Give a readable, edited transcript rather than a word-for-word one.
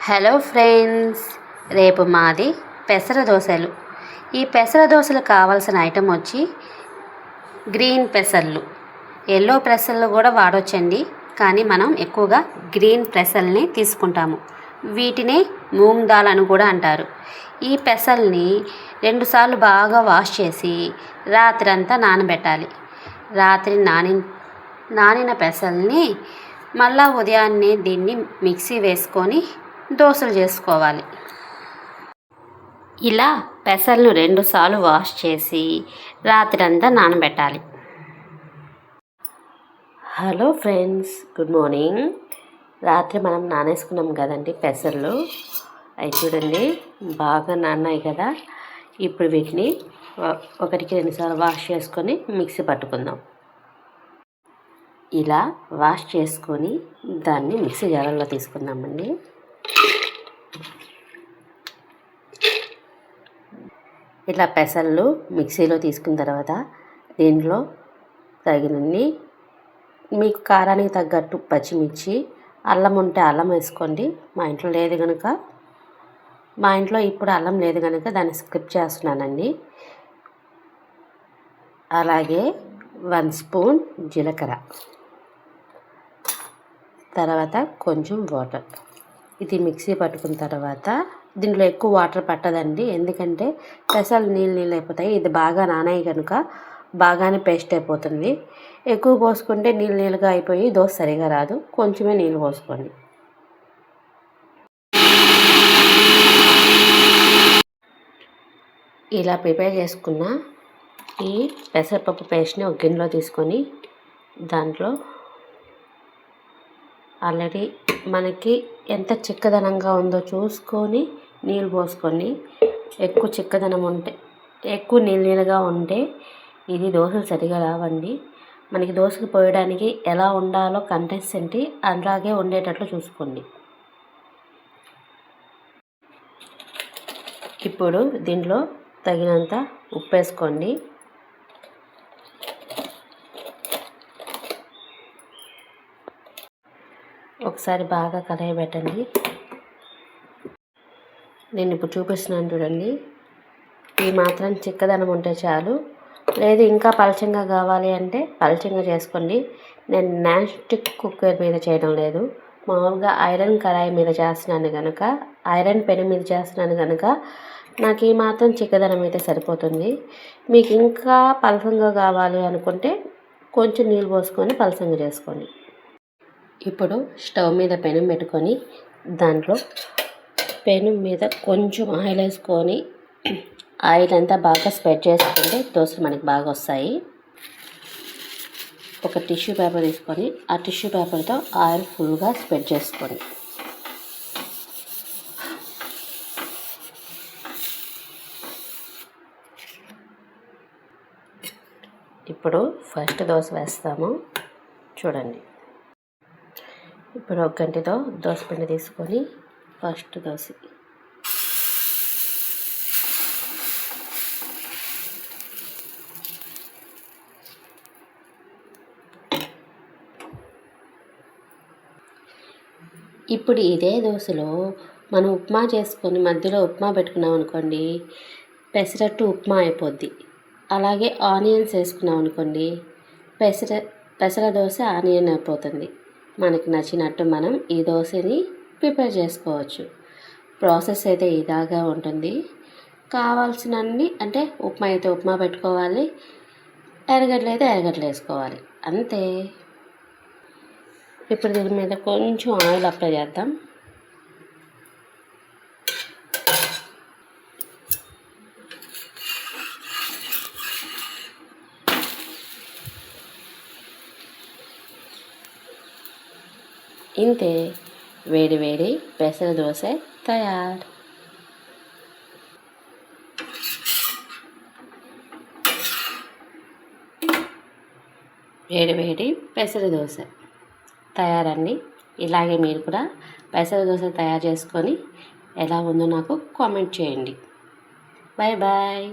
Hello friends, రేపు మాది పెసర దోశలు. ఈ పెసర దోశలు కావాల్సిన ఐటెం వచ్చి గ్రీన్ పెసర్లు. ఎల్లో పెసర్లు కూడా వాడొచ్చండి, కానీ మనం ఎక్కువగా గ్రీన్ పెసర్ని తీసుకుంటాము. వీటిని మూంగ్ దాల్ అని కూడా అంటారు. ఈ పెసల్ని 2 సార్లు బాగా వాష్ చేసి రాత్రంతా నానబెట్టాలి. రాత్రి నానిన పెసల్ని మళ్ళా ఉదయాన్నే దీన్ని మిక్సీ వేసుకొని దోశలు చేసుకోవాలి. ఇలా పెసలను 2 సార్లు వాష్ చేసి రాత్రంతా నానబెట్టాలి. Hello friends, good morning. రాత్రి మనం నానేసుకున్నాం కదండి పెసర్లు. అవి చూడండి బాగా నానాయి కదా. ఇప్పుడు వీటిని 1కి 2 సార్లు వాష్ చేసుకొని మిక్సీ పట్టుకుందాం. ఇలా వాష్ చేసుకొని దాన్ని మిక్సీ జార్లో తీసుకుందామండి. ఇట్లా పెసలు మిక్సీలో తీసుకున్న తర్వాత దీంట్లో తగినన్ని మీకు కారానికి తగ్గట్టు పచ్చిమిర్చి, అల్లం ఉంటే అల్లం వేసుకోండి. మా ఇంట్లో ఇప్పుడు అల్లం లేదు కనుక దాన్ని స్కిప్ చేస్తున్నానండి. అలాగే 1 స్పూన్ జీలకర్ర, తర్వాత కొంచెం వాటర్. ఇది మిక్సీ పట్టుకున్న తర్వాత దీంట్లో ఎక్కువ వాటర్ పట్టదండి, ఎందుకంటే పెసలు నీళ్ళు అయిపోతాయి. ఇది బాగా నానాయి కనుక బాగానే పేస్ట్ అయిపోతుంది. ఎక్కువ పోసుకుంటే నీళ్ళుగా అయిపోయి దోశ సరిగా రాదు. కొంచెమే నీళ్ళు పోసుకోండి. ఇలా ప్రిపేర్ చేసుకున్న ఈ పెసరపప్పు పేస్ట్ని ఒక గిన్నెలో తీసుకొని దాంట్లో ఆల్రెడీ మనకి ఎంత చిక్కదనంగా ఉందో చూసుకొని నీళ్ళు పోసుకొని, ఎక్కువ చిక్కదనం ఉంటే, ఎక్కువ నీళ్ళగా ఉంటే ఇది దోశలు సరిగా రావండి. మనకి దోశకు పోయడానికి ఎలా ఉండాలో కన్సిస్టెన్సీ అలాగే ఉండేటట్లు చూసుకోండి. ఇప్పుడు దీంట్లో తగినంత ఉప్పు వేసుకోండి. ఒకసారి బాగా కలయబెట్టండి. నేను ఇప్పుడు చూపిస్తున్నాను చూడండి. ఈ మాత్రం చిక్కదనం ఉంటే చాలు. లేదు ఇంకా పలచంగా కావాలి అంటే పలచంగా చేసుకోండి. నేను నాన్ స్టిక్ కుక్కర్ మీద చేయడం లేదు, మామూలుగా ఐరన్ కడాయి మీద చేస్తున్నాను కనుక, ఐరన్ పెనం మీద చేస్తున్నాను కనుక నాకు ఈ మాత్రం చిక్కదనం అయితే సరిపోతుంది. మీకు ఇంకా పలచంగా కావాలి అనుకుంటే కొంచెం నీళ్ళు పోసుకొని పలచంగా చేసుకోండి. ఇప్పుడు స్టవ్ మీద పెనం పెట్టుకొని దాంట్లో పెనం మీద కొంచెం ఆయిల్ వేసుకొని ఆయిల్ అంతా బాగా స్ప్రెడ్ చేసుకుంటే దోశలు మనకి బాగా వస్తాయి. ఒక టిష్యూ పేపర్ తీసుకొని ఆ టిష్యూ పేపర్తో ఆయిల్ ఫుల్గా స్ప్రెడ్ చేసుకోండి. ఇప్పుడు ఫస్ట్ దోశ వేస్తాము చూడండి. ఇప్పుడు ఒక గంటతో దోశ పిండి తీసుకొని ఫస్ట్ దోశ ఇప్పుడు ఇదే దోశలో మనం ఉప్మా చేసుకొని మధ్యలో ఉప్మా పెట్టుకున్నాం అనుకోండి, పెసరట్టు ఉప్మా అయిపోద్ది. అలాగే ఆనియన్స్ వేసుకున్నాం అనుకోండి, పెసర దోశ ఆనియన్ అయిపోతుంది. మనకి నచ్చినట్టు మనం ఈ దోశని ప్రిపేర్ చేసుకోవచ్చు. ప్రాసెస్ అయితే ఇలాగా ఉంటుంది. కావాల్సినన్ని అంటే ఉప్మా అయితే ఉప్మా పెట్టుకోవాలి, ఎర్రగడ్డలు అయితే ఎర్రగడ్డలు వేసుకోవాలి, అంతే. ఇప్పుడు దీని మీద కొంచెం ఆయిల్ అప్లై చేద్దాం. ఇంతే, వేడి వేడి పెసర దోశ తయారు. వేడి వేడి పెసర దోశ తయారండి. ఇలాగే మీరు కూడా పెసర దోశ తయారు చేసుకొని ఎలా ఉందో నాకు కామెంట్ చేయండి. Bye bye.